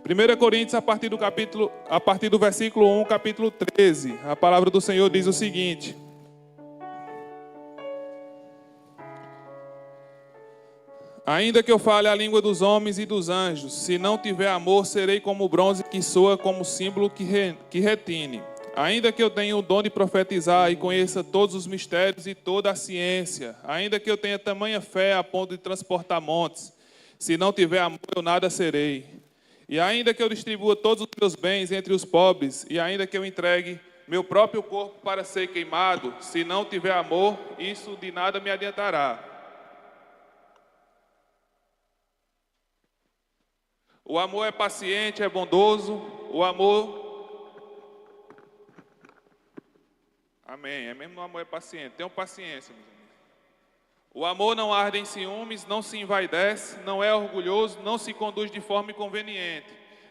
1 Coríntios, a partir do versículo 1, capítulo 13, a palavra do Senhor diz o seguinte: ainda que eu fale a língua dos homens e dos anjos, se não tiver amor, serei como o bronze que soa, como símbolo que retine. Ainda que eu tenha o dom de profetizar e conheça todos os mistérios e toda a ciência, ainda que eu tenha tamanha fé a ponto de transportar montes, se não tiver amor, eu nada serei. E ainda que eu distribua todos os meus bens entre os pobres, e ainda que eu entregue meu próprio corpo para ser queimado, se não tiver amor, isso de nada me adiantará. O amor é paciente, é bondoso, o amor... Amém, é mesmo o amor é paciente, tenham paciência, meus amigos. O amor não arde em ciúmes, não se envaidece, não é orgulhoso, não se conduz de forma inconveniente,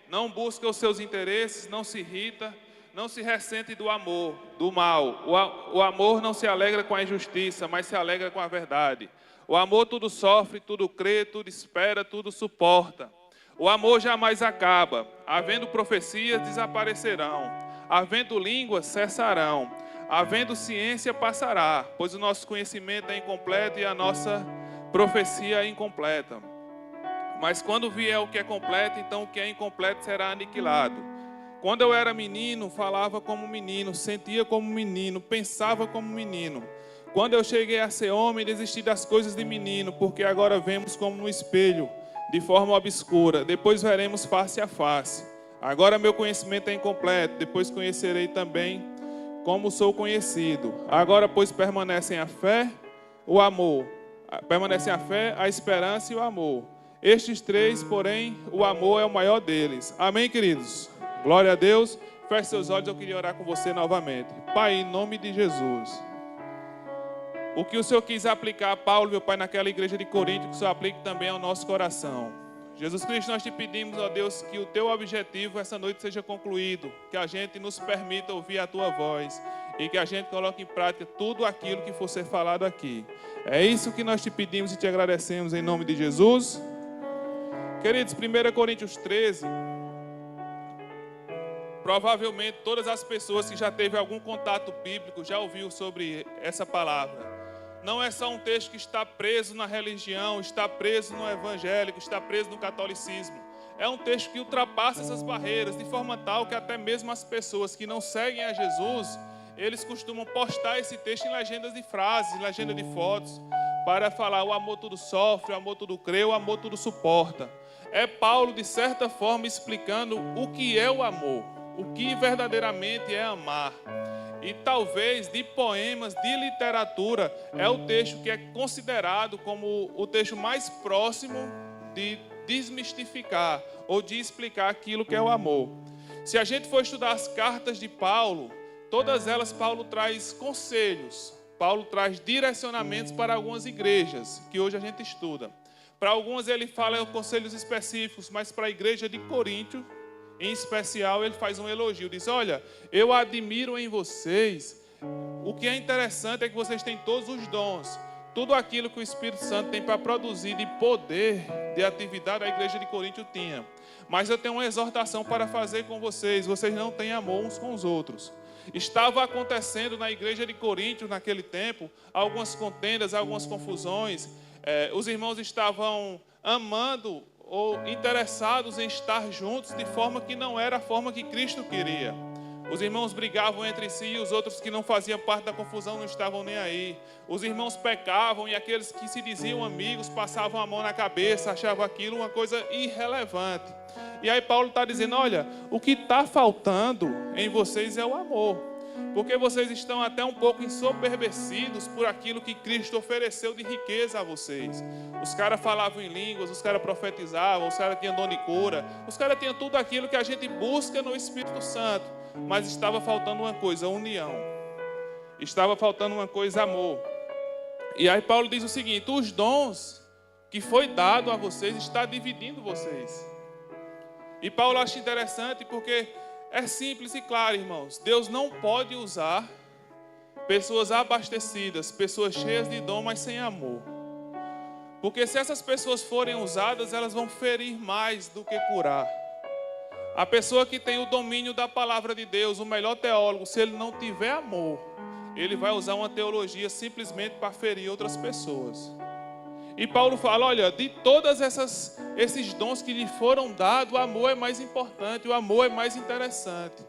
não busca os seus interesses, não se irrita, não se ressente do mal. O amor não se alegra com a injustiça, mas se alegra com a verdade. O amor tudo sofre, tudo crê, tudo espera, tudo suporta. O amor jamais acaba. Havendo profecias, desaparecerão. Havendo línguas, cessarão. Havendo ciência, passará, pois o nosso conhecimento é incompleto e a nossa profecia é incompleta. Mas quando vier o que é completo, então o que é incompleto será aniquilado. Quando eu era menino, falava como menino, sentia como menino, pensava como menino. Quando eu cheguei a ser homem, desisti das coisas de menino, porque agora vemos como no espelho, de forma obscura. Depois veremos face a face. Agora meu conhecimento é incompleto, depois conhecerei também como sou conhecido. Agora, pois, permanecem a fé, o amor. Permanecem a fé, a esperança e o amor. Estes três, porém, o amor é o maior deles. Amém, queridos? Glória a Deus. Feche seus olhos, eu queria orar com você novamente. Pai, em nome de Jesus. O que o Senhor quis aplicar, Paulo, meu Pai, naquela igreja de Corinto, que o Senhor aplique também ao nosso coração. Jesus Cristo, nós te pedimos, ó Deus, que o teu objetivo essa noite seja concluído, que a gente nos permita ouvir a tua voz e que a gente coloque em prática tudo aquilo que for ser falado aqui. É isso que nós te pedimos e te agradecemos em nome de Jesus. Queridos, 1 Coríntios 13, provavelmente todas as pessoas que já teve algum contato bíblico já ouviu sobre essa palavra. Não é só um texto que está preso na religião, está preso no evangélico, está preso no catolicismo. É um texto que ultrapassa essas barreiras de forma tal que até mesmo as pessoas que não seguem a Jesus, eles costumam postar esse texto em legendas de frases, em legenda de fotos, para falar o amor tudo sofre, o amor tudo crê, o amor tudo suporta. É Paulo, de certa forma, explicando o que é o amor, o que verdadeiramente é amar. E talvez de poemas, de literatura, é o texto que é considerado como o texto mais próximo de desmistificar ou de explicar aquilo que é o amor. Se a gente for estudar as cartas de Paulo, todas elas Paulo traz conselhos, Paulo traz direcionamentos para algumas igrejas, que hoje a gente estuda. Para algumas ele fala conselhos específicos, mas para a igreja de Corinto, em especial, ele faz um elogio, diz: olha, eu admiro em vocês, o que é interessante é que vocês têm todos os dons, tudo aquilo que o Espírito Santo tem para produzir de poder, de atividade, a igreja de Corinto tinha. Mas eu tenho uma exortação para fazer com vocês: vocês não têm amor uns com os outros. Estava acontecendo na igreja de Corinto, naquele tempo, algumas contendas, algumas confusões. Os irmãos estavam amando ou interessados em estar juntos de forma que não era a forma que Cristo queria. Os irmãos brigavam entre si e os outros que não faziam parte da confusão não estavam nem aí. Os irmãos pecavam e aqueles que se diziam amigos passavam a mão na cabeça, achavam aquilo uma coisa irrelevante. E aí Paulo está dizendo: olha, o que está faltando em vocês é o amor. Porque vocês estão até um pouco ensoberbecidos por aquilo que Cristo ofereceu de riqueza a vocês. Os caras falavam em línguas, os caras profetizavam, os caras tinham dom de cura, os caras tinham tudo aquilo que a gente busca no Espírito Santo. Mas estava faltando uma coisa: união. Estava faltando uma coisa: amor. E aí Paulo diz o seguinte: os dons que foi dado a vocês está dividindo vocês. E Paulo acha interessante porque é simples e claro, irmãos. Deus não pode usar pessoas abastecidas, pessoas cheias de dom, mas sem amor. Porque se essas pessoas forem usadas, elas vão ferir mais do que curar. A pessoa que tem o domínio da palavra de Deus, o melhor teólogo, se ele não tiver amor, ele vai usar uma teologia simplesmente para ferir outras pessoas. E Paulo fala, olha, de todas esses dons que lhe foram dados, o amor é mais importante, o amor é mais interessante.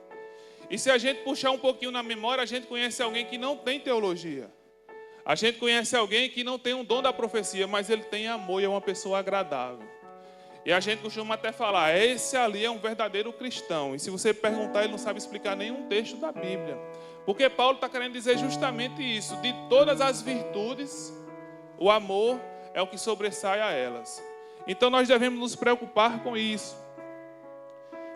E se a gente puxar um pouquinho na memória, a gente conhece alguém que não tem teologia. A gente conhece alguém que não tem um dom da profecia, mas ele tem amor e é uma pessoa agradável. E a gente costuma até falar, esse ali é um verdadeiro cristão. E se você perguntar, ele não sabe explicar nenhum texto da Bíblia. Porque Paulo está querendo dizer justamente isso. De todas as virtudes, o amor é o que sobressai a elas. Então nós devemos nos preocupar com isso.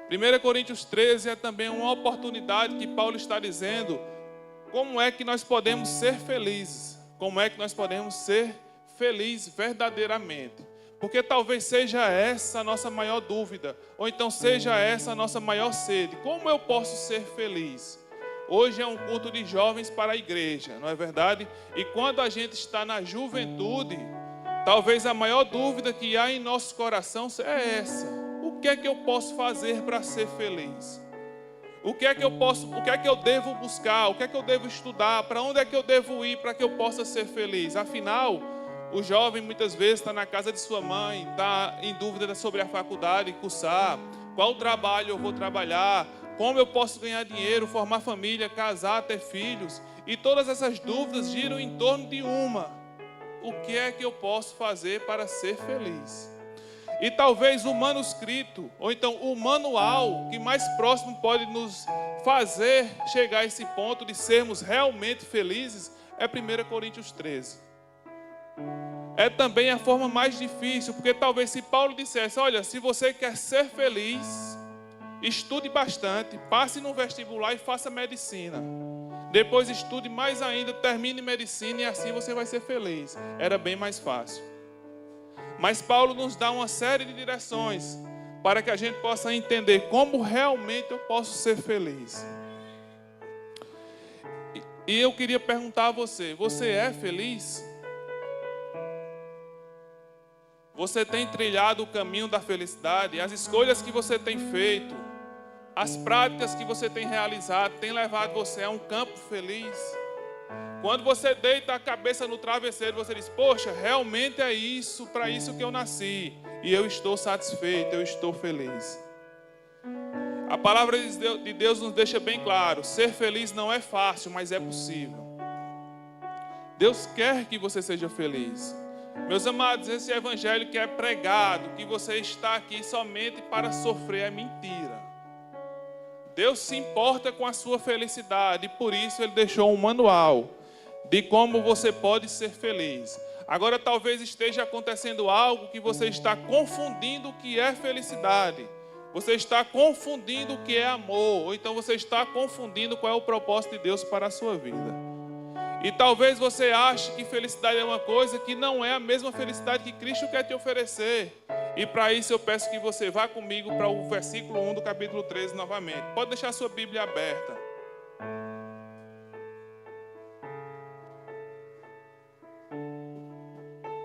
1 Coríntios 13 é também uma oportunidade que Paulo está dizendo como é que nós podemos ser felizes. Como é que nós podemos ser felizes verdadeiramente. Porque talvez seja essa a nossa maior dúvida, ou então seja essa a nossa maior sede. Como eu posso ser feliz? Hoje é um culto de jovens para a igreja, não é verdade? E quando a gente está na juventude, talvez a maior dúvida que há em nosso coração é essa. O que é que eu posso fazer para ser feliz? O que é que eu devo buscar? O que é que eu devo estudar? Para onde é que eu devo ir para que eu possa ser feliz? Afinal, o jovem muitas vezes está na casa de sua mãe, está em dúvida sobre a faculdade, cursar, qual trabalho eu vou trabalhar, como eu posso ganhar dinheiro, formar família, casar, ter filhos. E todas essas dúvidas giram em torno de uma. O que é que eu posso fazer para ser feliz? E talvez o manuscrito, ou então o manual que mais próximo pode nos fazer chegar a esse ponto de sermos realmente felizes, é 1 Coríntios 13. É também a forma mais difícil, porque talvez se Paulo dissesse, olha, se você quer ser feliz, estude bastante, passe no vestibular e faça medicina. Depois estude mais ainda, termine medicina e assim você vai ser feliz. Era bem mais fácil. Mas Paulo nos dá uma série de direções para que a gente possa entender como realmente eu posso ser feliz. E eu queria perguntar a você, você é feliz? Você tem trilhado o caminho da felicidade? As escolhas que você tem feito, as práticas que você tem realizado, tem levado você a um campo feliz? Quando você deita a cabeça no travesseiro, você diz, poxa, realmente é isso, para isso que eu nasci. E eu estou satisfeito, eu estou feliz. A palavra de Deus nos deixa bem claro, ser feliz não é fácil, mas é possível. Deus quer que você seja feliz. Meus amados, esse evangelho que é pregado, que você está aqui somente para sofrer, é mentira. Deus se importa com a sua felicidade e por isso Ele deixou um manual de como você pode ser feliz. Agora talvez esteja acontecendo algo que você está confundindo o que é felicidade. Você está confundindo o que é amor, ou então você está confundindo qual é o propósito de Deus para a sua vida. E talvez você ache que felicidade é uma coisa que não é a mesma felicidade que Cristo quer te oferecer. E para isso eu peço que você vá comigo para o versículo 1 do capítulo 13 novamente. Pode deixar a sua Bíblia aberta.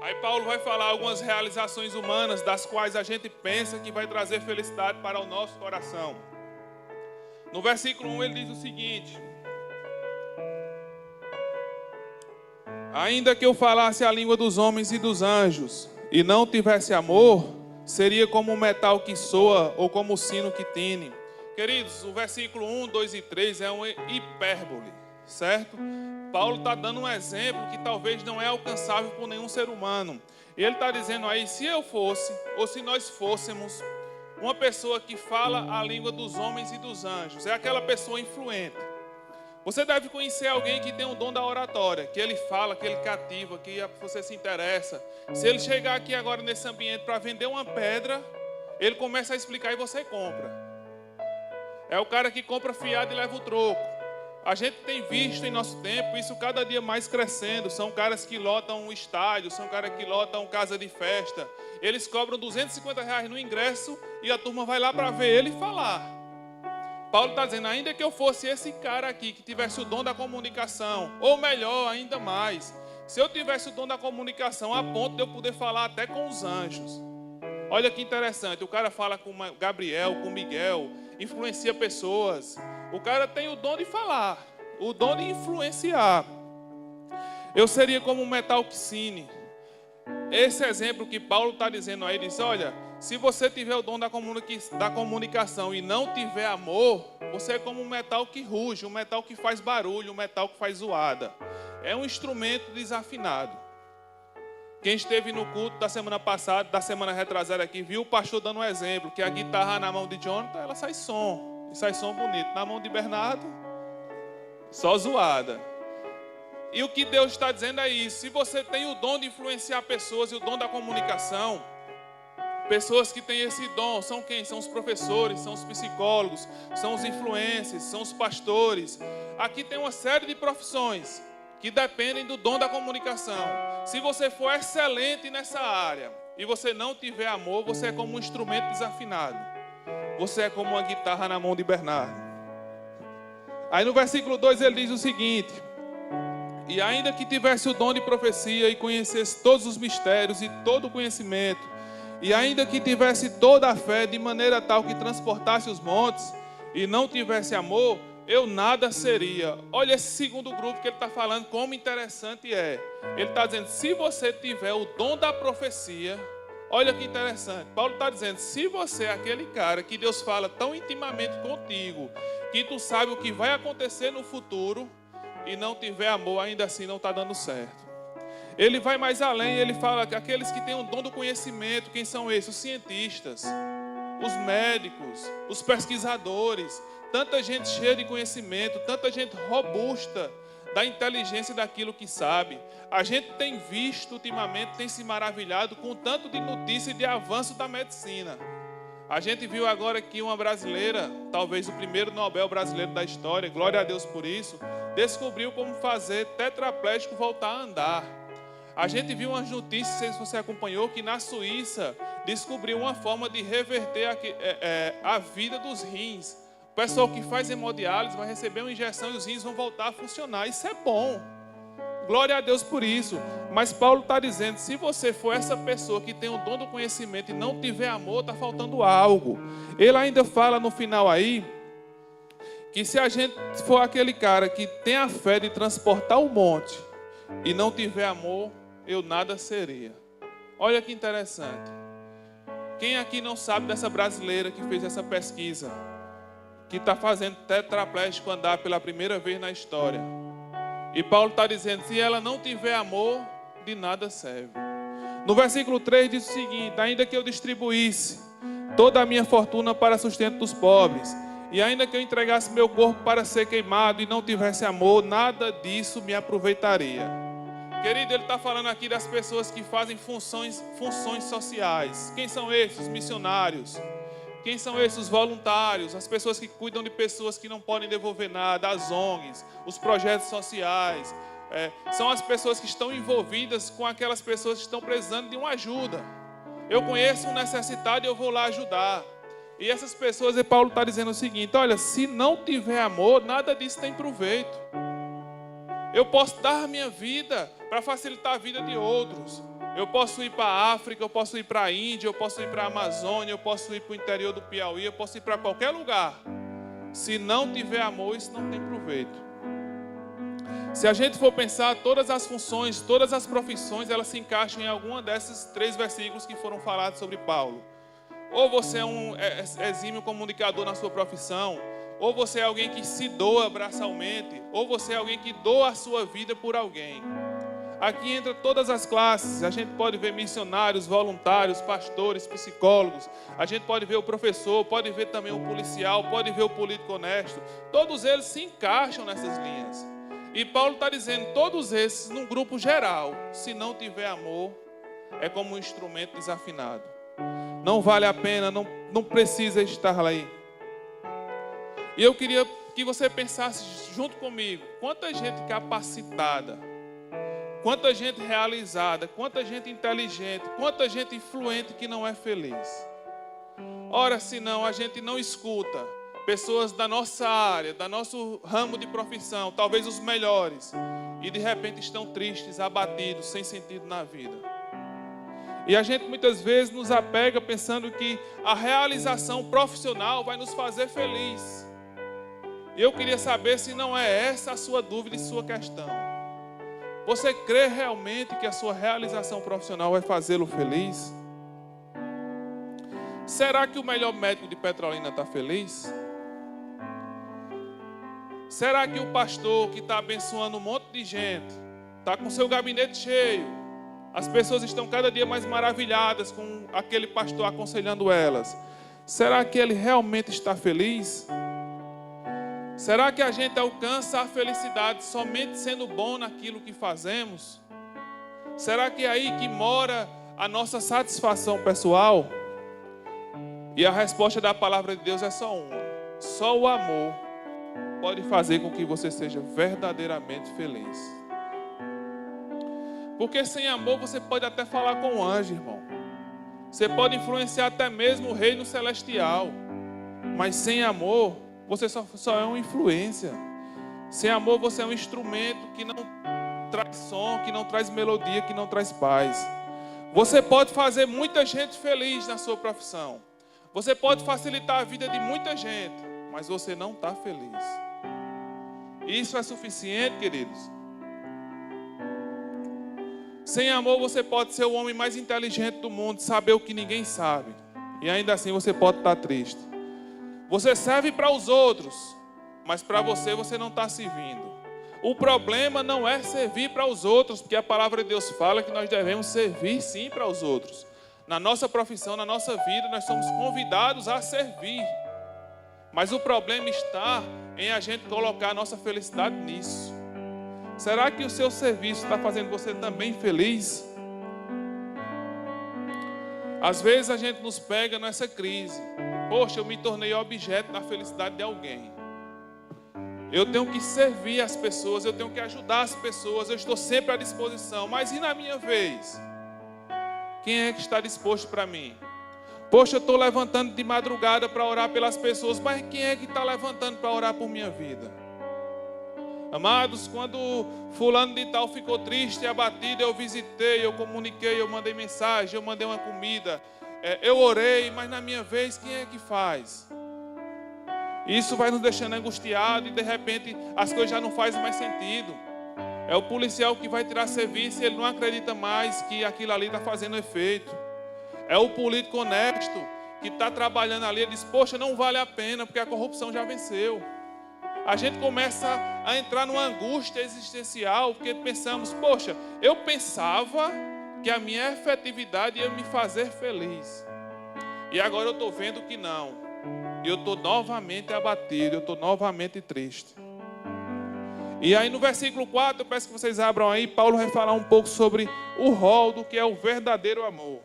Aí Paulo vai falar algumas realizações humanas das quais a gente pensa que vai trazer felicidade para o nosso coração. No versículo 1 ele diz o seguinte: ainda que eu falasse a língua dos homens e dos anjos, e não tivesse amor, seria como um metal que soa, ou como o sino que tine. Queridos, o versículo 1, 2 e 3 é uma hipérbole, certo? Paulo está dando um exemplo que talvez não é alcançável por nenhum ser humano. E ele está dizendo aí, se eu fosse, ou se nós fôssemos, uma pessoa que fala a língua dos homens e dos anjos, é aquela pessoa influente. Você deve conhecer alguém que tem o dom da oratória, que ele fala, que ele cativa, que você se interessa. Se ele chegar aqui agora nesse ambiente para vender uma pedra, ele começa a explicar e você compra. É o cara que compra fiado e leva o troco. A gente tem visto em nosso tempo isso cada dia mais crescendo. São caras que lotam um estádio, são caras que lotam casa de festa. Eles cobram R$250 no ingresso e a turma vai lá para ver ele e falar. Paulo está dizendo, ainda que eu fosse esse cara aqui, que tivesse o dom da comunicação, ou melhor, ainda mais, se eu tivesse o dom da comunicação a ponto de eu poder falar até com os anjos, Olha que interessante, o cara fala com Gabriel, com Miguel, influencia pessoas. O cara tem o dom de falar, o dom de influenciar. Eu seria como um Metalxine. Esse exemplo que Paulo está dizendo aí, diz, olha, se você tiver o dom da comunicação e não tiver amor, você é como um metal que ruge, um metal que faz barulho, um metal que faz zoada. É um instrumento desafinado. Quem esteve no culto da semana passada, da semana retrasada aqui, viu o pastor dando um exemplo, que a guitarra na mão de Jonathan, ela sai som, e sai som bonito. Na mão de Bernardo, só zoada. E o que Deus está dizendo é isso, se você tem o dom de influenciar pessoas e o dom da comunicação, pessoas que têm esse dom, são quem? São os professores, são os psicólogos, são os influencers, são os pastores. Aqui tem uma série de profissões que dependem do dom da comunicação. Se você for excelente nessa área e você não tiver amor, você é como um instrumento desafinado. Você é como uma guitarra na mão de Bernardo. Aí no versículo 2 ele diz o seguinte: e ainda que tivesse o dom de profecia e conhecesse todos os mistérios e todo o conhecimento, e ainda que tivesse toda a fé de maneira tal que transportasse os montes e não tivesse amor, eu nada seria. Olha esse segundo grupo que ele está falando, como interessante é. Ele está dizendo, se você tiver o dom da profecia, olha que interessante. Paulo está dizendo, se você é aquele cara que Deus fala tão intimamente contigo, que tu sabe o que vai acontecer no futuro, e não tiver amor, ainda assim não está dando certo. Ele vai mais além, ele fala que aqueles que têm o dom do conhecimento, quem são esses? Os cientistas, os médicos, os pesquisadores, tanta gente cheia de conhecimento, tanta gente robusta da inteligência daquilo que sabe. A gente tem visto ultimamente, tem se maravilhado com o tanto de notícia e de avanço da medicina. A gente viu agora que uma brasileira, talvez o primeiro Nobel brasileiro da história, glória a Deus por isso, descobriu como fazer tetraplégico voltar a andar. A gente viu umas notícias, não sei se você acompanhou, que na Suíça descobriu uma forma de reverter a vida dos rins. O pessoal que faz hemodiálise vai receber uma injeção e os rins vão voltar a funcionar. Isso é bom. Glória a Deus por isso. Mas Paulo está dizendo, se você for essa pessoa que tem o dom do conhecimento e não tiver amor, está faltando algo. Ele ainda fala no final aí, que se a gente for aquele cara que tem a fé de transportar o monte e não tiver amor, eu nada seria. Olha que interessante. Quem aqui não sabe dessa brasileira que fez essa pesquisa, que está fazendo tetraplégico andar pela primeira vez na história? E Paulo está dizendo, se ela não tiver amor, de nada serve. No versículo 3 diz o seguinte, ainda que eu distribuísse toda a minha fortuna para sustento dos pobres, e ainda que eu entregasse meu corpo para ser queimado e não tivesse amor, nada disso me aproveitaria. Querido, ele está falando aqui das pessoas que fazem funções sociais. Quem são esses? Os missionários. Quem são esses? Os voluntários, as pessoas que cuidam de pessoas que não podem devolver nada, as ONGs, os projetos sociais. São as pessoas que estão envolvidas com aquelas pessoas que estão precisando de uma ajuda. Eu conheço um necessitado e eu vou lá ajudar. E essas pessoas, e Paulo está dizendo o seguinte, olha, se não tiver amor, nada disso tem proveito. Eu posso dar a minha vida para facilitar a vida de outros. Eu posso ir para a África, eu posso ir para a Índia, eu posso ir para a Amazônia, eu posso ir para o interior do Piauí, eu posso ir para qualquer lugar. Se não tiver amor, isso não tem proveito. Se a gente for pensar, todas as funções, todas as profissões, elas se encaixam em alguma desses 3 versículos que foram falados sobre Paulo. Ou você é um exímio comunicador na sua profissão, ou você é alguém que se doa braçalmente, ou você é alguém que doa a sua vida por alguém. Aqui entra todas as classes, a gente pode ver missionários, voluntários, pastores, psicólogos, a gente pode ver o professor, pode ver também o policial, pode ver o político honesto, todos eles se encaixam nessas linhas. E Paulo está dizendo, todos esses num grupo geral, se não tiver amor, é como um instrumento desafinado. Não vale a pena, não precisa estar aí. E eu queria que você pensasse junto comigo, quanta gente capacitada, quanta gente realizada, quanta gente inteligente, quanta gente influente que não é feliz. Ora, senão a gente não escuta pessoas da nossa área, do nosso ramo de profissão, talvez os melhores, e de repente estão tristes, abatidos, sem sentido na vida. E a gente muitas vezes nos apega pensando que a realização profissional vai nos fazer feliz. E eu queria saber se não é essa a sua dúvida e sua questão. Você crê realmente que a sua realização profissional vai fazê-lo feliz? Será que o melhor médico de Petrolina está feliz? Será que o pastor que está abençoando um monte de gente, está com seu gabinete cheio, as pessoas estão cada dia mais maravilhadas com aquele pastor aconselhando elas, será que ele realmente está feliz? Será que a gente alcança a felicidade somente sendo bom naquilo que fazemos? Será que é aí que mora a nossa satisfação pessoal? E a resposta da palavra de Deus é só uma: só o amor pode fazer com que você seja verdadeiramente feliz. Porque sem amor você pode até falar com o anjo, irmão. Você pode influenciar até mesmo o reino celestial. Mas sem amor, você só é uma influência. Sem amor, você é um instrumento que não traz som, que não traz melodia, que não traz paz. Você pode fazer muita gente feliz na sua profissão. Você pode facilitar a vida de muita gente, mas você não está feliz. Isso é suficiente, queridos? Sem amor, você pode ser o homem mais inteligente do mundo, saber o que ninguém sabe, e ainda assim você pode estar triste. Você serve para os outros, mas para você não está servindo. O problema não é servir para os outros, porque a palavra de Deus fala que nós devemos servir sim para os outros. Na nossa profissão, na nossa vida, nós somos convidados a servir. Mas o problema está em a gente colocar a nossa felicidade nisso. Será que o seu serviço está fazendo você também feliz? Às vezes a gente nos pega nessa crise. Poxa, eu me tornei objeto da felicidade de alguém. Eu tenho que servir as pessoas, eu tenho que ajudar as pessoas, eu estou sempre à disposição. Mas e na minha vez? Quem é que está disposto para mim? Poxa, eu estou levantando de madrugada para orar pelas pessoas, mas quem é que está levantando para orar por minha vida? Amados, quando fulano de tal ficou triste e abatido, eu visitei, eu comuniquei, eu mandei mensagem, eu mandei uma comida, eu orei, mas na minha vez, quem é que faz? Isso vai nos deixando angustiados e de repente as coisas já não fazem mais sentido. É o policial que vai tirar serviço e ele não acredita mais que aquilo ali está fazendo efeito. É o político honesto que está trabalhando ali e diz: poxa, não vale a pena porque a corrupção já venceu. A gente começa a entrar numa angústia existencial porque pensamos: poxa, eu pensava que a minha efetividade ia me fazer feliz. E agora eu estou vendo que não. E eu estou novamente abatido, eu estou novamente triste. E aí no versículo 4, eu peço que vocês abram aí, Paulo vai falar um pouco sobre o rol do que é o verdadeiro amor.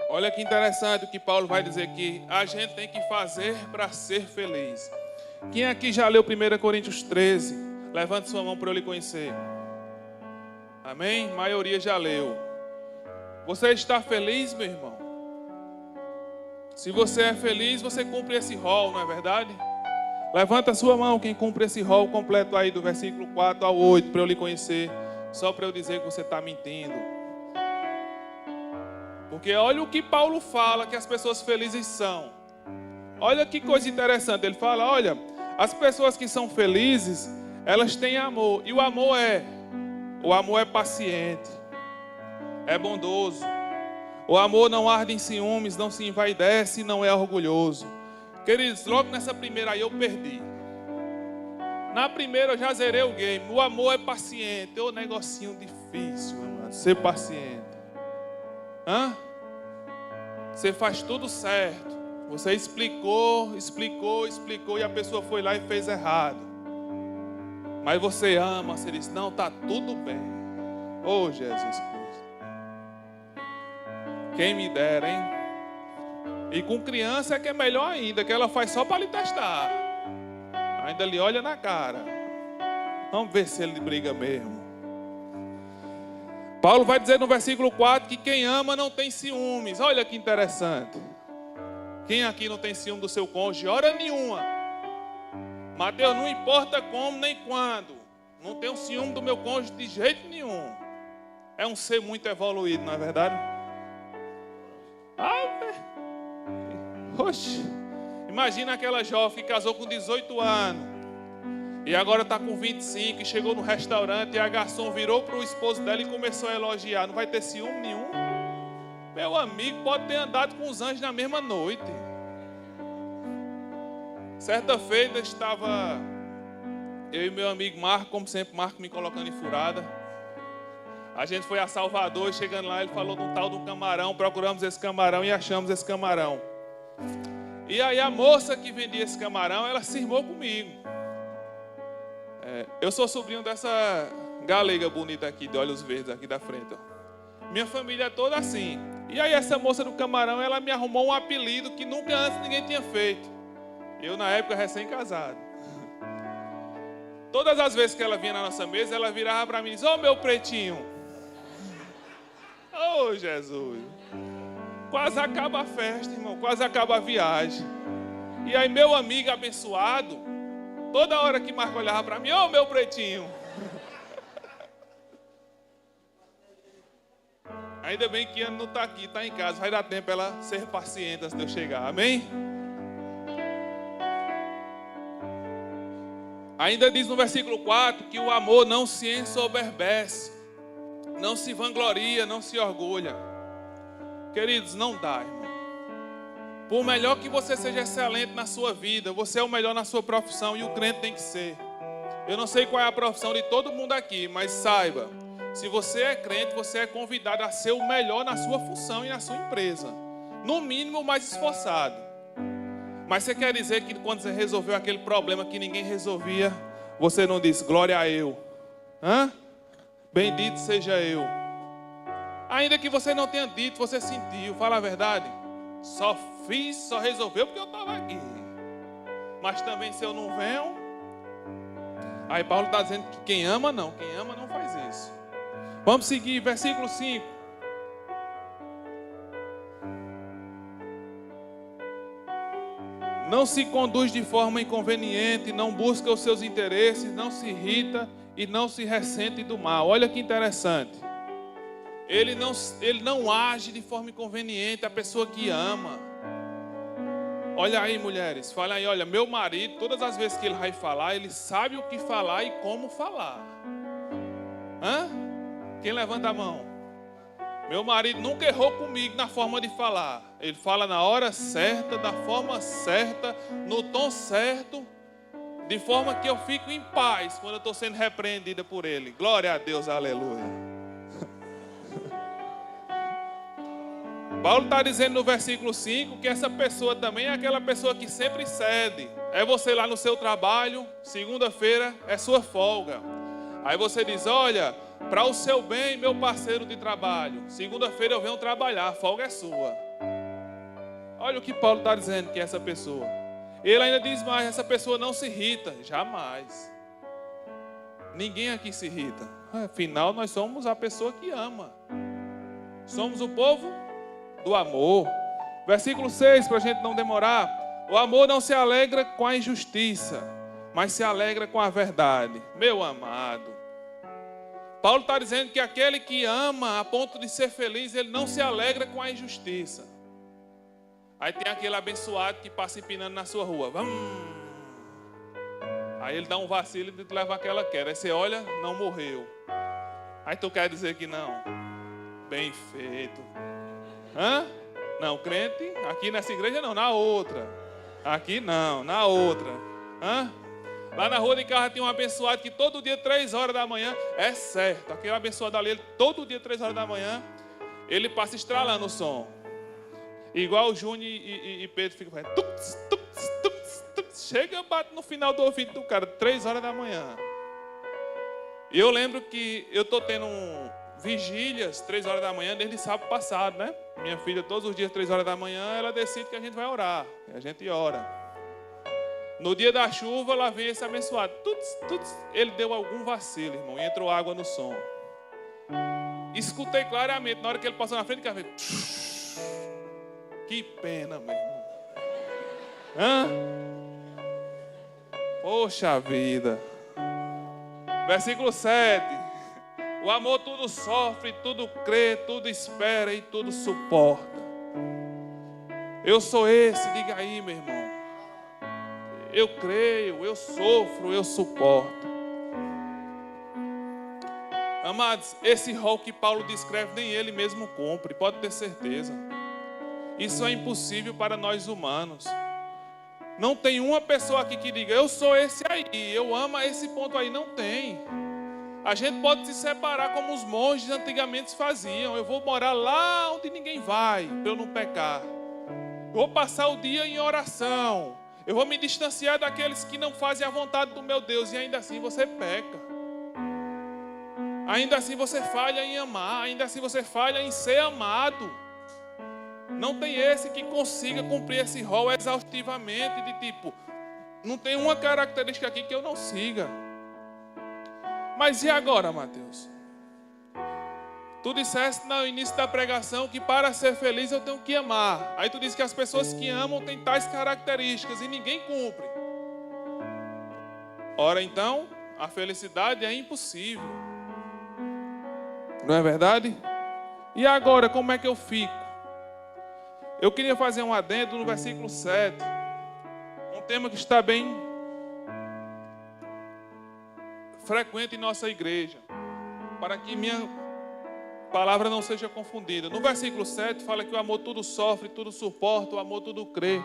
Olha que interessante o que Paulo vai dizer aqui. A gente tem que fazer para ser feliz. Quem aqui já leu 1 Coríntios 13? Levante sua mão para eu lhe conhecer. Amém? A maioria já leu. Você está feliz, meu irmão? Se você é feliz, você cumpre esse rol, não é verdade? Levanta a sua mão quem cumpre esse rol completo aí do versículo 4 ao 8 para eu lhe conhecer. Só para eu dizer que você está mentindo. Porque olha o que Paulo fala que as pessoas felizes são. Olha que coisa interessante. Ele fala: olha, as pessoas que são felizes, elas têm amor. E o amor é paciente, é bondoso. O amor não arde em ciúmes, não se envaidece, não é orgulhoso. Queridos, logo nessa primeira aí eu perdi. Na primeira eu já zerei o game. O amor é paciente. É um negocinho difícil, amado, ser paciente. Você faz tudo certo. Você explicou e a pessoa foi lá e fez errado. Mas você ama, você diz: não, está tudo bem. Oh, Jesus Cristo. Quem me dera, hein? E com criança é que é melhor ainda, que ela faz só para lhe testar. Ainda lhe olha na cara. Vamos ver se ele briga mesmo. Paulo vai dizer no versículo 4 que quem ama não tem ciúmes. Olha que interessante. Quem aqui não tem ciúme do seu cônjuge? Hora nenhuma. Mateus, não importa como nem quando. Não tenho ciúme do meu cônjuge de jeito nenhum. É um ser muito evoluído, não é verdade? Oxe. Imagina aquela jovem que casou com 18 anos. E agora está com 25 e chegou no restaurante e a garçom virou para o esposo dela e começou a elogiar. Não vai ter ciúme nenhum? Meu amigo, pode ter andado com os anjos na mesma noite. Certa feita estava eu e meu amigo Marco, como sempre, Marco me colocando em furada. A gente foi a Salvador e chegando lá ele falou de um tal do camarão. Procuramos esse camarão e achamos esse camarão. E aí a moça que vendia esse camarão, ela cismou comigo. Eu sou sobrinho dessa galega bonita aqui, de olhos verdes aqui da frente. Ó. Minha família é toda assim. E aí essa moça do camarão, ela me arrumou um apelido que nunca antes ninguém tinha feito. Eu na época recém-casado. Todas as vezes que ela vinha na nossa mesa, ela virava para mim e dizia: "Ô meu pretinho". Ô Jesus. Quase acaba a festa, irmão. Quase acaba a viagem. E aí meu amigo abençoado, toda hora que Marco olhava para mim: "Ô meu pretinho". Ainda bem que Ana não está aqui, está em casa. Vai dar tempo ela ser paciente antes de eu chegar. Amém? Ainda diz no versículo 4 que o amor não se ensoberbece, não se vangloria, não se orgulha. Queridos, não dá, irmão. Por melhor que você seja excelente na sua vida, você é o melhor na sua profissão e o crente tem que ser. Eu não sei qual é a profissão de todo mundo aqui, mas saiba, se você é crente, você é convidado a ser o melhor na sua função e na sua empresa. No mínimo, o mais esforçado. Mas você quer dizer que quando você resolveu aquele problema que ninguém resolvia, você não disse: "Glória a eu"? Bendito seja eu. Ainda que você não tenha dito, você sentiu. Fala a verdade. Só resolveu porque eu estava aqui. Mas também se eu não venho. Aí Paulo está dizendo que quem ama não faz isso. Vamos seguir, versículo 5. Não se conduz de forma inconveniente, não busca os seus interesses, não se irrita e não se ressente do mal. Olha que interessante. Ele não age de forma inconveniente, a pessoa que ama. Olha aí, mulheres, fala aí, olha, meu marido, todas as vezes que ele vai falar, ele sabe o que falar e como falar. Quem levanta a mão? Meu marido nunca errou comigo na forma de falar. Ele fala na hora certa, da forma certa, no tom certo, de forma que eu fico em paz quando eu estou sendo repreendida por ele. Glória a Deus, aleluia. Paulo está dizendo no versículo 5 que essa pessoa também é aquela pessoa que sempre cede. É você lá no seu trabalho, segunda-feira é sua folga. Aí você diz: "Olha, para o seu bem, meu parceiro de trabalho, segunda-feira eu venho trabalhar, a folga é sua". Olha o que Paulo está dizendo que é essa pessoa. Ele ainda diz mais: essa pessoa não se irrita, jamais. Ninguém aqui se irrita. Afinal, nós somos a pessoa que ama. Somos o povo do amor. Versículo 6, para a gente não demorar. O amor não se alegra com a injustiça, mas se alegra com a verdade. Meu amado, Paulo está dizendo que aquele que ama a ponto de ser feliz, ele não se alegra com a injustiça. Aí tem aquele abençoado que passa empinando na sua rua. Aí ele dá um vacilo e leva aquela queda. Aí você olha, não morreu. Aí tu quer dizer que não. Bem feito. Não, crente, aqui nessa igreja não, na outra. Aqui não, na outra. Lá na rua de casa tem um abençoado que todo dia 3 horas da manhã, é certo, aquele abençoado ali, ele, todo dia 3 horas da manhã, ele passa estralando o som. Igual o Júnior e Pedro ficam fazendo. Chega e bate no final do ouvido do cara, 3 horas da manhã. E eu lembro que eu estou tendo vigílias 3 horas da manhã desde sábado passado, né? Minha filha, todos os dias 3 horas da manhã, ela decide que a gente vai orar. E a gente ora. No dia da chuva, lá vem esse abençoado. Ele deu algum vacilo, irmão, e entrou água no som. Escutei claramente, na hora que ele passou na frente, que que pena, meu irmão. Hã? Poxa vida. Versículo 7. O amor tudo sofre, tudo crê, tudo espera e tudo suporta. Eu sou esse, diga aí, meu irmão. Eu creio, eu sofro, eu suporto. Amados, esse rol que Paulo descreve, nem ele mesmo cumpre, pode ter certeza. Isso é impossível para nós humanos. Não tem uma pessoa aqui que diga, eu sou esse aí, eu amo esse ponto aí. Não tem. A gente pode se separar como os monges antigamente faziam. Eu vou morar lá onde ninguém vai, para eu não pecar. Vou passar o dia em oração. Eu vou me distanciar daqueles que não fazem a vontade do meu Deus. E ainda assim você peca. Ainda assim você falha em amar. Ainda assim você falha em ser amado. Não tem esse que consiga cumprir esse rol exaustivamente. De tipo, não tem uma característica aqui que eu não siga. Mas e agora, Mateus? Tu disseste no início da pregação que para ser feliz eu tenho que amar. Aí tu disse que as pessoas que amam têm tais características e ninguém cumpre. Ora então, a felicidade é impossível. Não é verdade? E agora, como é que eu fico? Eu queria fazer um adendo no versículo 7. Um tema que está bem frequente em nossa igreja. Para que minha palavra não seja confundida. No versículo 7 fala que o amor tudo sofre, tudo suporta, o amor tudo crê.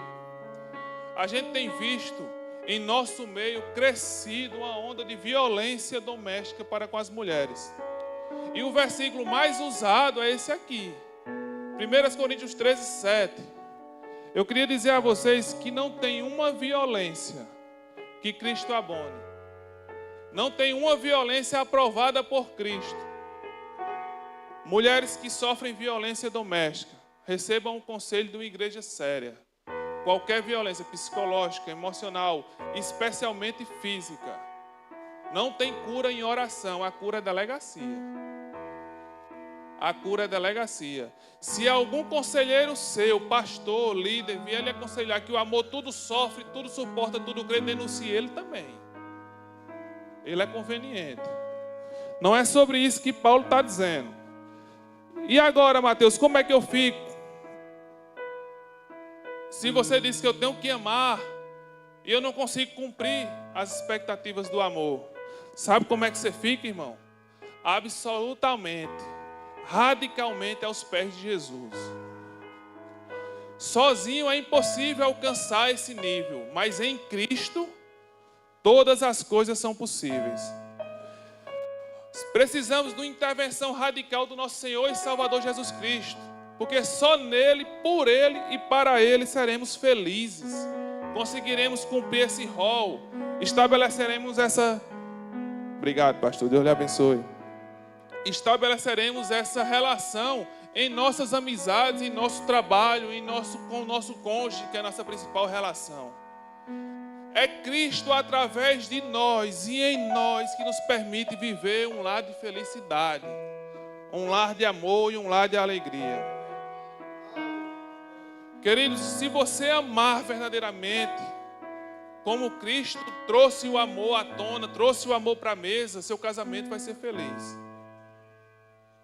A gente tem visto em nosso meio crescido uma onda de violência doméstica para com as mulheres. E o versículo mais usado é esse aqui. 1 Coríntios 13, 7. Eu queria dizer a vocês que não tem uma violência que Cristo abone. Não tem uma violência aprovada por Cristo. Mulheres que sofrem violência doméstica, recebam um conselho de uma igreja séria. Qualquer violência psicológica, emocional, especialmente física, não tem cura em oração, a cura é delegacia. A cura é delegacia. Se algum conselheiro seu, pastor, líder, vier lhe aconselhar que o amor tudo sofre, tudo suporta, tudo crê, denuncie ele também. Ele é conveniente. Não é sobre isso que Paulo está dizendo. E agora, Mateus, como é que eu fico? Se você disse que eu tenho que amar e eu não consigo cumprir as expectativas do amor, sabe como é que você fica, irmão? Absolutamente, radicalmente aos pés de Jesus. Sozinho é impossível alcançar esse nível, mas em Cristo todas as coisas são possíveis. Precisamos de uma intervenção radical do nosso Senhor e Salvador Jesus Cristo, porque só nele, por ele e para ele seremos felizes. Conseguiremos cumprir esse rol, estabeleceremos essa... Obrigado, pastor, Deus lhe abençoe. Estabeleceremos essa relação em nossas amizades, em nosso trabalho, com o nosso cônjuge, que é a nossa principal relação. É Cristo através de nós e em nós que nos permite viver um lar de felicidade, um lar de amor e um lar de alegria. Queridos, se você amar verdadeiramente, como Cristo trouxe o amor à tona, trouxe o amor para a mesa, seu casamento vai ser feliz.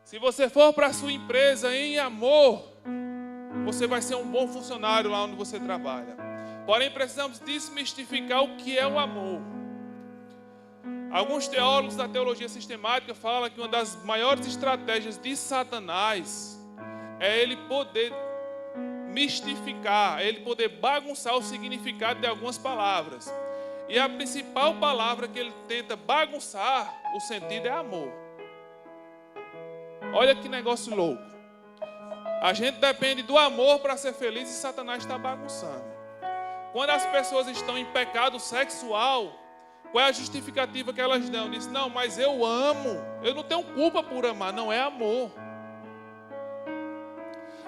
Se você for para a sua empresa em amor, você vai ser um bom funcionário lá onde você trabalha. Porém, precisamos desmistificar o que é o amor. Alguns teólogos da teologia sistemática falam que uma das maiores estratégias de Satanás é ele poder mistificar, é ele poder bagunçar o significado de algumas palavras. E a principal palavra que ele tenta bagunçar o sentido é amor. Olha que negócio louco. A gente depende do amor para ser feliz e Satanás está bagunçando. Quando as pessoas estão em pecado sexual, qual é a justificativa que elas dão? Diz, não, mas eu amo, eu não tenho culpa por amar. Não é amor.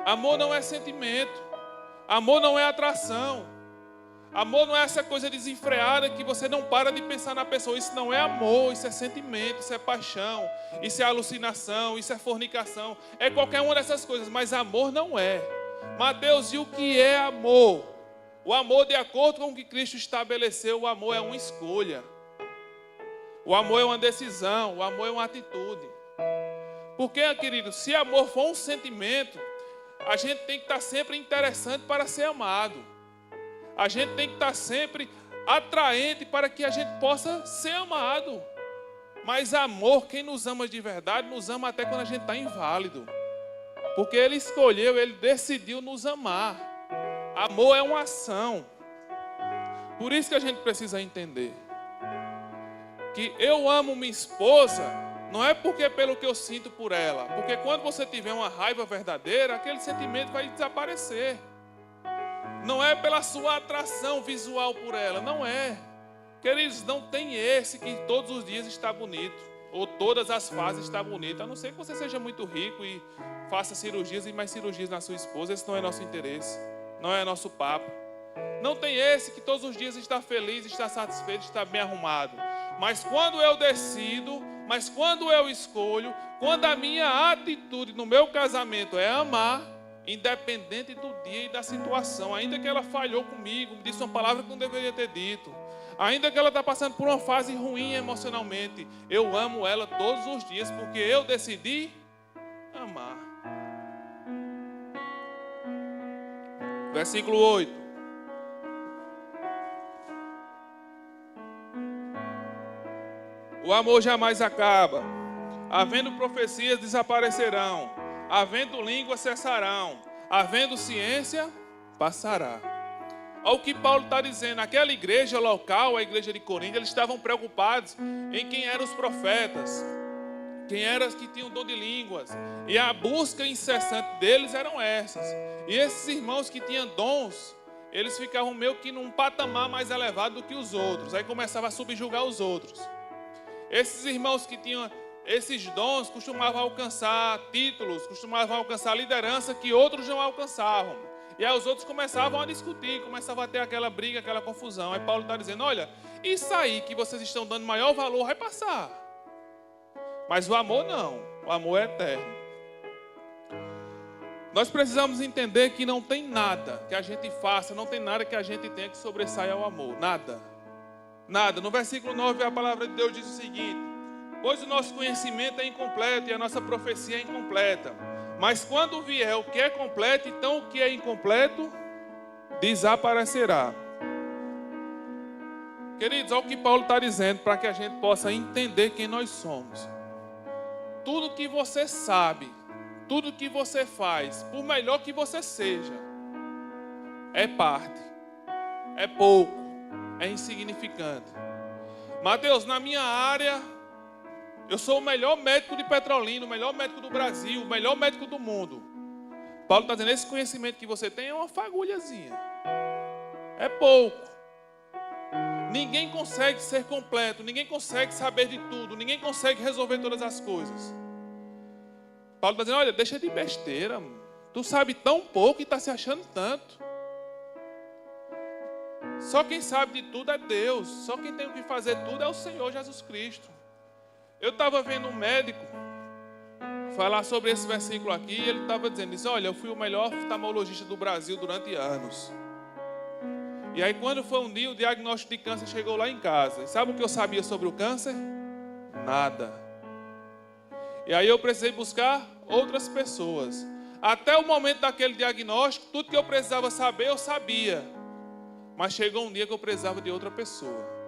Amor não é sentimento. Amor não é atração. Amor não é essa coisa desenfreada que você não para de pensar na pessoa. Isso não é amor, isso é sentimento, isso é paixão, isso é alucinação, isso é fornicação. É qualquer uma dessas coisas, mas amor não é. Mateus, e o que é amor? O amor, de acordo com o que Cristo estabeleceu, o amor é uma escolha. O amor é uma decisão, o amor é uma atitude. Porque, querido, se amor for um sentimento, a gente tem que estar sempre interessante para ser amado. A gente tem que estar sempre atraente para que a gente possa ser amado. Mas amor, quem nos ama de verdade, nos ama até quando a gente está inválido. Porque Ele escolheu, Ele decidiu nos amar. Amor é uma ação. Por isso que a gente precisa entender que eu amo minha esposa, não é porque é pelo que eu sinto por ela. Porque quando você tiver uma raiva verdadeira, aquele sentimento vai desaparecer. Não é pela sua atração visual por ela, não é. Queridos, não tem esse que todos os dias está bonito, ou todas as fases está bonito, a não ser que você seja muito rico e faça cirurgias e mais cirurgias na sua esposa. Esse não é nosso interesse, não é nosso papo. Não tem esse que todos os dias está feliz, está satisfeito, está bem arrumado. Mas quando eu decido, mas quando eu escolho, quando a minha atitude no meu casamento é amar, independente do dia e da situação, ainda que ela falhou comigo, me disse uma palavra que não deveria ter dito, ainda que ela está passando por uma fase ruim emocionalmente, eu amo ela todos os dias, porque eu decidi amar. Versículo 8. O amor jamais acaba. Havendo profecias, desaparecerão. Havendo língua, cessarão. Havendo ciência, passará. Olha o que Paulo está dizendo. Aquela igreja local, a igreja de Corinto, eles estavam preocupados em quem eram os profetas, quem eram os que tinham dom de línguas. E a busca incessante deles eram essas. E esses irmãos que tinham dons, eles ficavam meio que num patamar mais elevado do que os outros. Aí começava a subjugar os outros. Esses irmãos que tinham esses dons costumavam alcançar títulos, costumavam alcançar liderança que outros não alcançavam. E aí os outros começavam a discutir, começavam a ter aquela briga, aquela confusão. Aí Paulo está dizendo, olha, isso aí que vocês estão dando maior valor vai passar. Mas o amor não, o amor é eterno. Nós precisamos entender que não tem nada que a gente faça, não tem nada que a gente tenha que sobressair ao amor, nada. Nada. No versículo 9 a palavra de Deus diz o seguinte: pois o nosso conhecimento é incompleto e a nossa profecia é incompleta. Mas quando vier o que é completo, então o que é incompleto desaparecerá. Queridos, olha o que Paulo está dizendo para que a gente possa entender quem nós somos. Tudo que você sabe, tudo que você faz, por melhor que você seja, é parte, é pouco, é insignificante. Mateus, na minha área, eu sou o melhor médico de Petrolina, o melhor médico do Brasil, o melhor médico do mundo. Paulo está dizendo, esse conhecimento que você tem é uma fagulhazinha. É pouco. Ninguém consegue ser completo, ninguém consegue saber de tudo, ninguém consegue resolver todas as coisas. Paulo está dizendo, olha, deixa de besteira. Tu sabe tão pouco e está se achando tanto. Só quem sabe de tudo é Deus. Só quem tem o que fazer tudo é o Senhor Jesus Cristo. Eu estava vendo um médico falar sobre esse versículo aqui. E ele estava dizendo, olha, eu fui o melhor oftalmologista do Brasil durante anos. E aí quando foi um dia, o diagnóstico de câncer chegou lá em casa. E sabe o que eu sabia sobre o câncer? Nada. E aí eu precisei buscar outras pessoas. Até o momento daquele diagnóstico, tudo que eu precisava saber, eu sabia. Mas chegou um dia que eu precisava de outra pessoa.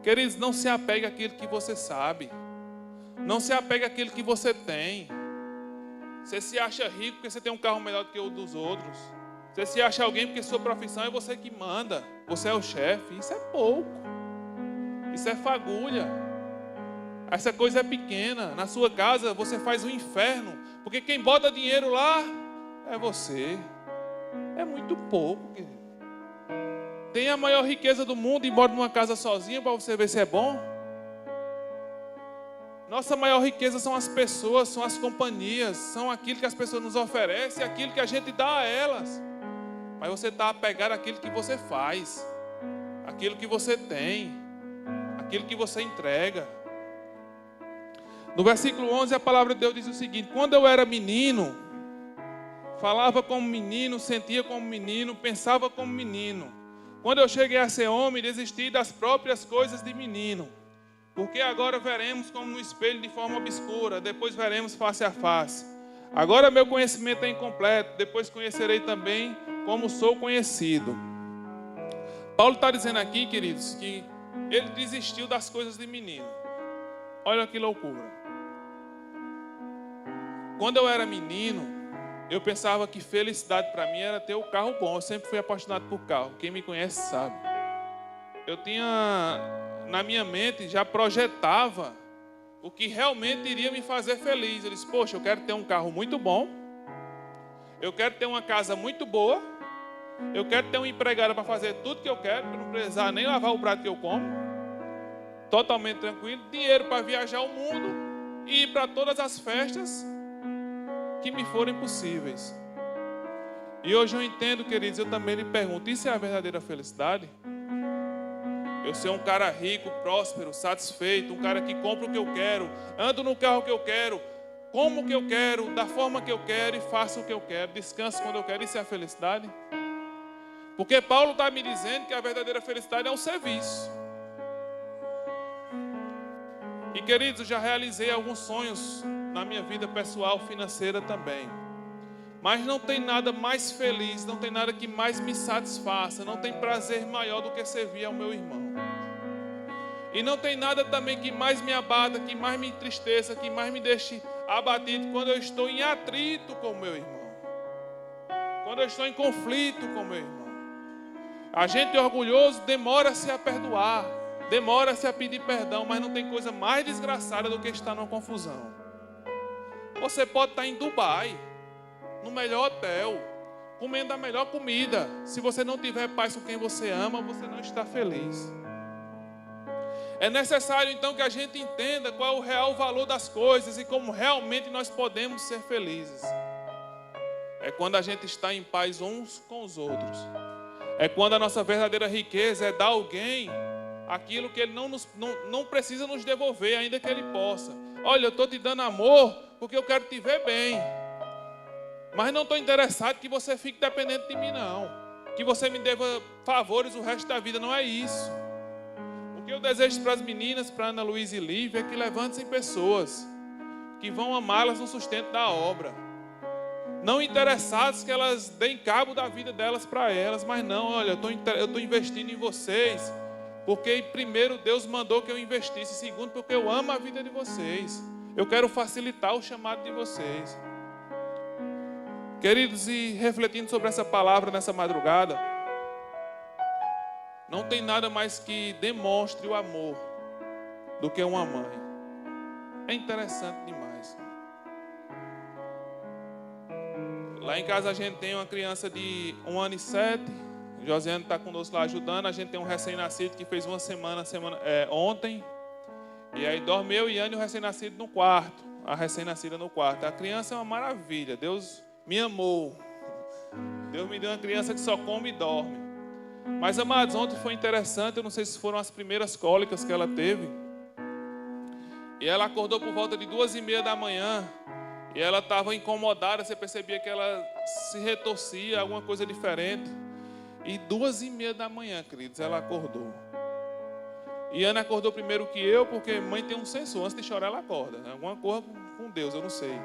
Queridos, não se apegue àquilo que você sabe. Não se apegue àquilo que você tem. Você se acha rico porque você tem um carro melhor do que o dos outros. Você se acha alguém porque sua profissão é você que manda. Você é o chefe. Isso é pouco. Isso é fagulha. Essa coisa é pequena. Na sua casa você faz um inferno. Porque quem bota dinheiro lá é você. É muito pouco, querido. Tem a maior riqueza do mundo e mora numa casa sozinha para você ver se é bom. Nossa maior riqueza são as pessoas, são as companhias, são aquilo que as pessoas nos oferecem, aquilo que a gente dá a elas. mas você está apegado àquilo que você faz, àquilo que você tem, àquilo que você entrega. No versículo 11, a palavra de Deus diz o seguinte: quando eu era menino, falava como menino, sentia como menino, pensava como menino. Quando eu cheguei a ser homem, desisti das próprias coisas de menino. Porque agora veremos como no espelho de forma obscura, depois veremos face a face. Agora meu conhecimento é incompleto, depois conhecerei também como sou conhecido. Paulo está dizendo aqui, queridos, que ele desistiu das coisas de menino. Olha que loucura. Quando eu era menino, eu pensava que felicidade para mim era ter o carro bom. Eu sempre fui apaixonado por carro. Quem me conhece sabe. Eu tinha, na minha mente, já projetava o que realmente iria me fazer feliz. Eu disse, poxa, eu quero ter um carro muito bom. Eu quero ter uma casa muito boa. Eu quero ter uma empregada para fazer tudo que eu quero, para não precisar nem lavar o prato que eu como. Totalmente tranquilo. Dinheiro para viajar o mundo e ir para todas as festas que me forem possíveis. E hoje eu entendo, queridos, eu também lhe pergunto, isso é a verdadeira felicidade? Eu ser um cara rico, próspero, satisfeito, um cara que compra o que eu quero, ando no carro que eu quero, como o que eu quero, da forma que eu quero e faço o que eu quero, descanso quando eu quero, isso é a felicidade? Porque Paulo está me dizendo que a verdadeira felicidade é um serviço. E queridos, eu já realizei alguns sonhos na minha vida pessoal, financeira também. Mas não tem nada mais feliz, não tem nada que mais me satisfaça, não tem prazer maior do que servir ao meu irmão. E não tem nada também que mais me abata, que mais me entristeça, que mais me deixe abatido quando eu estou em atrito com o meu irmão. Quando eu estou em conflito com o meu irmão. A gente orgulhoso demora-se a perdoar, demora-se a pedir perdão, mas não tem coisa mais desgraçada do que estar numa confusão. Você pode estar em Dubai, no melhor hotel, comendo a melhor comida. Se você não tiver paz com quem você ama, você não está feliz. É necessário então que a gente entenda qual é o real valor das coisas e como realmente nós podemos ser felizes. É quando a gente está em paz uns com os outros. É quando a nossa verdadeira riqueza é dar a alguém aquilo que ele não precisa nos devolver, ainda que ele possa. Olha, eu estou te dando amor porque eu quero te ver bem. Mas não estou interessado que você fique dependente de mim, não. Que você me deva favores o resto da vida, não é isso. O que eu desejo para as meninas, para Ana Luísa e Lívia, é que levantem pessoas que vão amá-las no sustento da obra. Não interessados que elas deem cabo da vida delas para elas, mas não, olha, eu estou investindo em vocês, porque primeiro Deus mandou que eu investisse, segundo porque eu amo a vida de vocês. Eu quero facilitar o chamado de vocês. Queridos, e refletindo sobre essa palavra nessa madrugada, não tem nada mais que demonstre o amor do que uma mãe. É interessante demais. Lá em casa a gente tem uma criança de 1 ano e 7. O Josiane está conosco lá ajudando. A gente tem um recém-nascido que fez uma semana ontem. E aí dorme eu e Anne, o recém-nascido no quarto. A recém-nascida no quarto. A criança é uma maravilha. Deus me amou. Deus me deu uma criança que só come e dorme. Mas, amados, ontem foi interessante. Eu não sei se foram as primeiras cólicas que ela teve. E ela acordou por volta de 2h30 da manhã. E ela estava incomodada. Você percebia que ela se retorcia, alguma coisa diferente. E 2h30 da manhã, queridos, ela acordou. E Ana acordou primeiro que eu, porque mãe tem um sensor. Antes de chorar, ela acorda. Alguma coisa com Deus, eu não sei.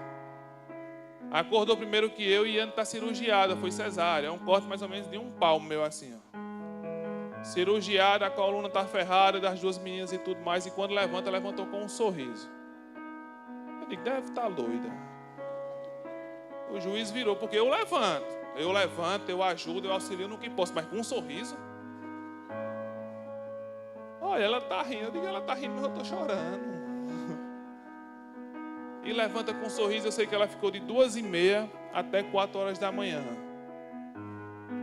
Acordou primeiro que eu e Ana está cirurgiada. Foi cesárea. É um corte mais ou menos de 1 palmo meu assim, ó. Cirurgiada, a coluna está ferrada, das 2 meninas e tudo mais. E quando levantou com um sorriso. Eu digo, deve estar doida. O juiz virou, porque eu levanto, eu ajudo, eu auxilio no que posso, mas com um sorriso. Olha, ela está rindo. Eu digo, ela está rindo, mas eu estou chorando. E levanta com um sorriso. Eu sei que ela ficou de 2h30 até 4 horas da manhã.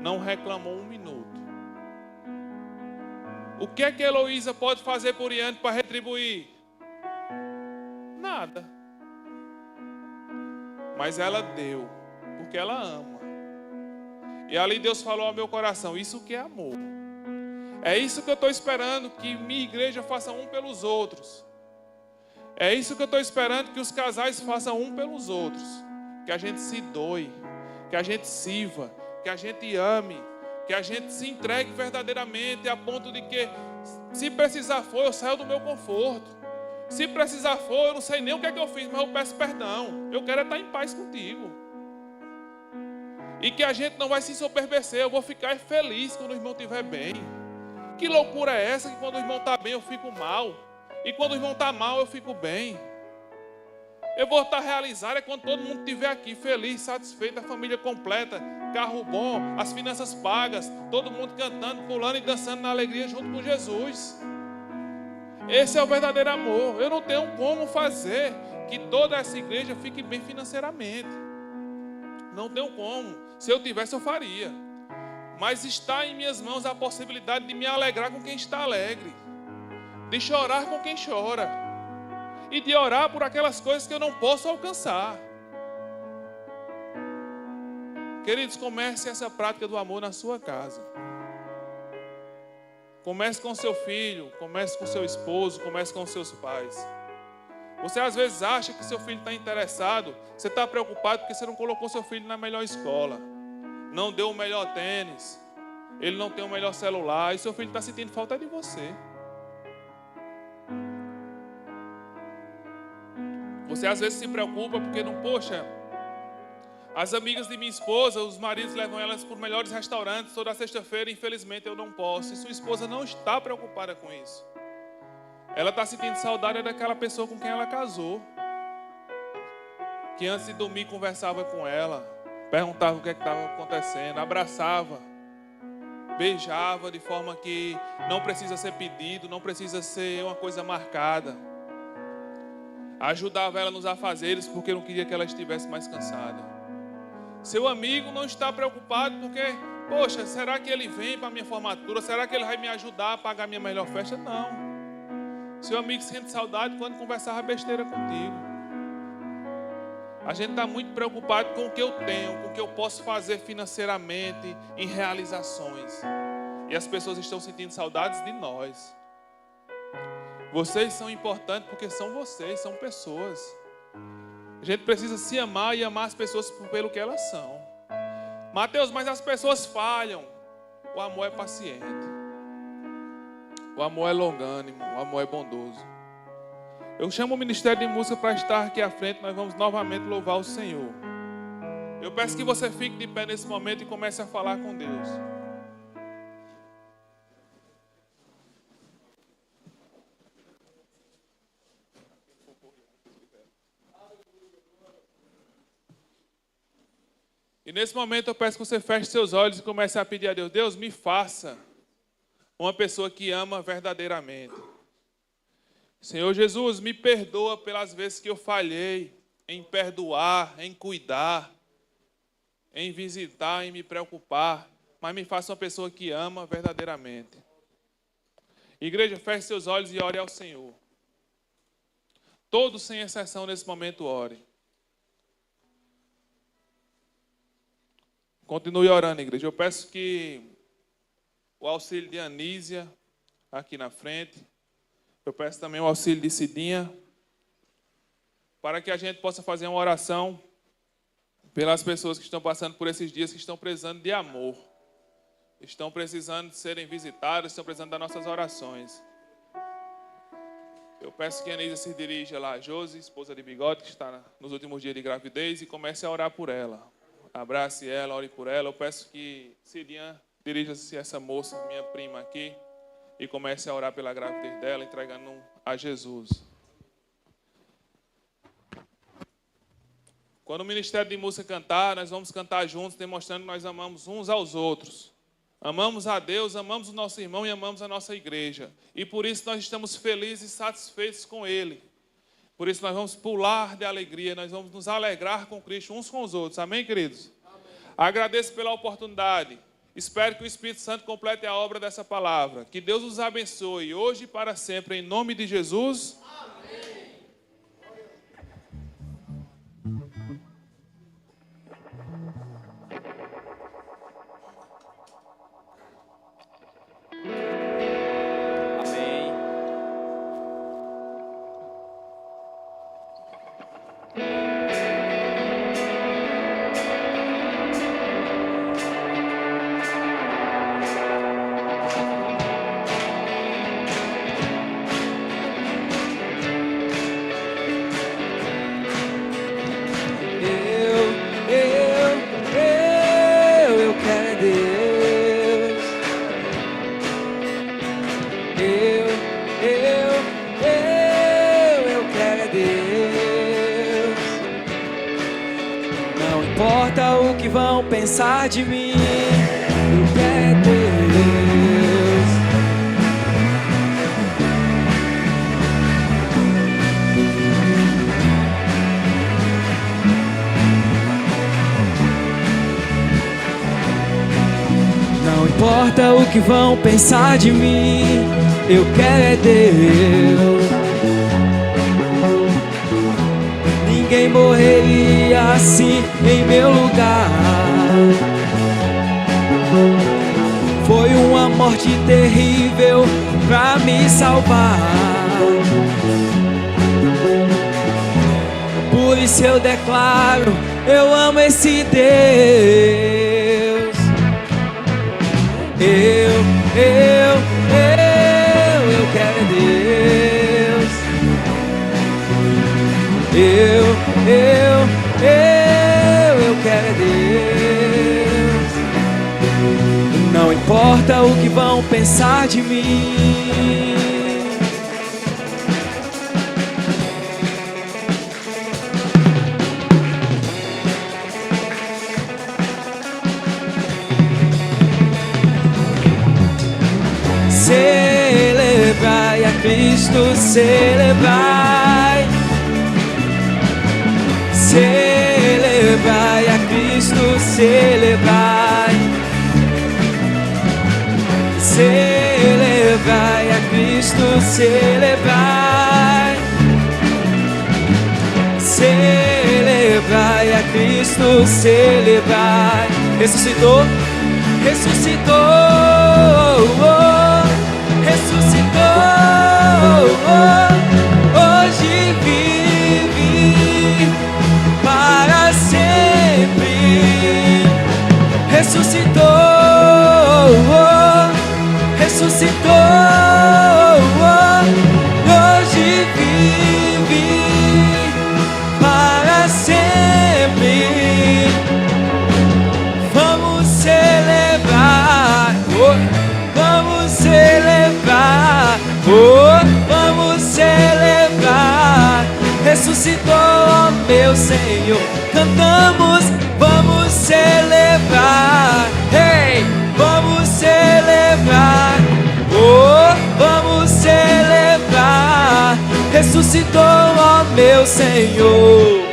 Não reclamou 1 minuto. O que é que a Heloísa pode fazer por Iane para retribuir? Nada. Mas ela deu, porque ela ama. E ali Deus falou ao meu coração: isso que é amor. É isso que eu estou esperando que minha igreja faça um pelos outros. É isso que eu estou esperando que os casais façam um pelos outros. Que a gente se doe, que a gente sirva, que a gente ame, que a gente se entregue verdadeiramente a ponto de que, se precisar for, eu saio do meu conforto. Se precisar for, eu não sei nem o que é que eu fiz, mas eu peço perdão. Eu quero estar em paz contigo. E que a gente não vai se ensoberbecer. Eu vou ficar feliz quando o irmão estiver bem. Que loucura é essa que quando o irmão está bem eu fico mal? E quando o irmão está mal eu fico bem? Eu vou estar realizado quando todo mundo estiver aqui feliz, satisfeito, a família completa, carro bom, as finanças pagas, todo mundo cantando, pulando e dançando na alegria junto com Jesus. Esse é o verdadeiro amor. Eu não tenho como fazer que toda essa igreja fique bem financeiramente. Não tenho como. Se eu tivesse, eu faria. Mas está em minhas mãos a possibilidade de me alegrar com quem está alegre, de chorar com quem chora e de orar por aquelas coisas que eu não posso alcançar. Queridos, comece essa prática do amor na sua casa. Comece com seu filho, comece com seu esposo, comece com seus pais. Você às vezes acha que seu filho está interessado, você está preocupado porque você não colocou seu filho na melhor escola, não deu o melhor tênis, ele não tem o melhor celular, e seu filho está sentindo falta de você. Você às vezes se preocupa porque não, poxa, as amigas de minha esposa, os maridos levam elas por melhores restaurantes toda sexta-feira, infelizmente eu não posso. E sua esposa não está preocupada com isso. Ela está sentindo saudade daquela pessoa com quem ela casou, que antes de dormir conversava com ela, perguntava o que estava acontecendo, abraçava, beijava de forma que não precisa ser pedido, não precisa ser uma coisa marcada. Ajudava ela nos afazeres porque não queria que ela estivesse mais cansada. Seu amigo não está preocupado porque, poxa, será que ele vem para a minha formatura? Será que ele vai me ajudar a pagar a minha melhor festa? Não. Seu amigo sente saudade quando conversava besteira contigo. A gente está muito preocupado com o que eu tenho, com o que eu posso fazer financeiramente, em realizações. E as pessoas estão sentindo saudades de nós. Vocês são importantes porque são vocês, são pessoas. A gente precisa se amar e amar as pessoas pelo que elas são. Mateus, mas as pessoas falham. O amor é paciente. O amor é longânimo. O amor é bondoso. Eu chamo o Ministério de Música para estar aqui à frente. Nós vamos novamente louvar o Senhor. Eu peço que você fique de pé nesse momento e comece a falar com Deus. E nesse momento eu peço que você feche seus olhos e comece a pedir a Deus: Deus, me faça uma pessoa que ama verdadeiramente. Senhor Jesus, me perdoa pelas vezes que eu falhei em perdoar, em cuidar, em visitar, em me preocupar. Mas me faça uma pessoa que ama verdadeiramente. Igreja, feche seus olhos e ore ao Senhor. Todos sem exceção nesse momento ore. Continue orando, igreja. Eu peço que o auxílio de Anísia, aqui na frente. Eu peço também o auxílio de Cidinha, para que a gente possa fazer uma oração pelas pessoas que estão passando por esses dias, que estão precisando de amor. Estão precisando de serem visitadas, estão precisando das nossas orações. Eu peço que a Anísia se dirija lá a Josi, esposa de Bigode, que está nos últimos dias de gravidez, e comece a orar por ela. Abrace ela, ore por ela. Eu peço que Cidinha dirija-se a essa moça, minha prima aqui, e comece a orar pela gravidez dela, entregando a Jesus. Quando o Ministério de Música cantar, nós vamos cantar juntos, demonstrando que nós amamos uns aos outros. Amamos a Deus, amamos o nosso irmão e amamos a nossa igreja. E por isso nós estamos felizes e satisfeitos com Ele. Por isso nós vamos pular de alegria, nós vamos nos alegrar com Cristo uns com os outros. Amém, queridos? Amém. Agradeço pela oportunidade. Espero que o Espírito Santo complete a obra dessa palavra. Que Deus os abençoe hoje e para sempre, em nome de Jesus. Amém. que vão pensar de mim. Eu quero Deus. Não importa o que vão pensar de mim, eu quero é Deus. Ninguém morreria assim em meu lugar. Foi uma morte terrível pra me salvar. Por isso eu declaro, eu amo esse Deus. Eu quero Deus. Eu quero Deus. Não importa o que vão pensar de mim. Celebrai a Cristo, celebrai. Celebrai a Cristo, celebrai. Celebrai a Cristo, celebrai. Celebrai a Cristo, celebrai. Ressuscitou, ressuscitou. Ressuscitou, hoje vive para sempre. Ressuscitou, ressuscitou, hoje vive para sempre. Vamos celebrar. Vamos celebrar, vamos celebrar. Ressuscitou, ó meu Senhor. Cantamos, vamos celebrar. Hey, vamos celebrar, vamos celebrar. Ressuscitou, ó meu Senhor.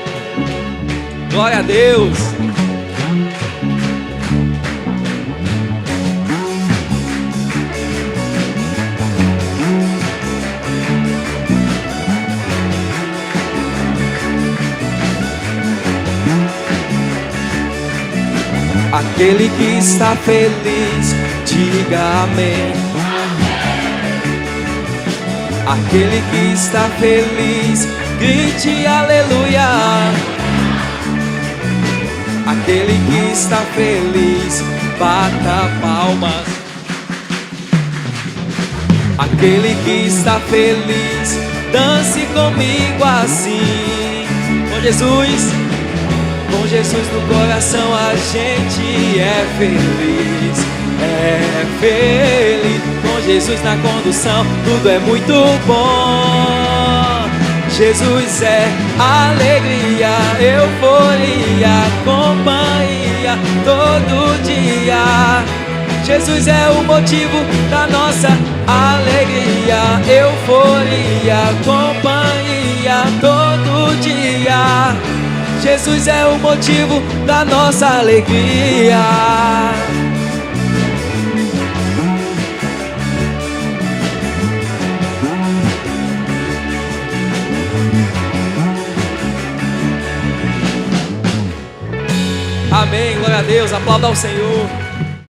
Glória a Deus. Aquele que está feliz, diga amém. Aquele que está feliz, grite aleluia. Aquele que está feliz, bata palmas. Aquele que está feliz, dance comigo assim. Com Jesus. Com Jesus no coração a gente é feliz, é feliz. Com Jesus na condução tudo é muito bom. Jesus é alegria, euforia, companhia todo dia. Jesus é o motivo da nossa alegria, euforia, companhia todo dia. Jesus é o motivo da nossa alegria. Amém, glória a Deus, aplauda ao Senhor.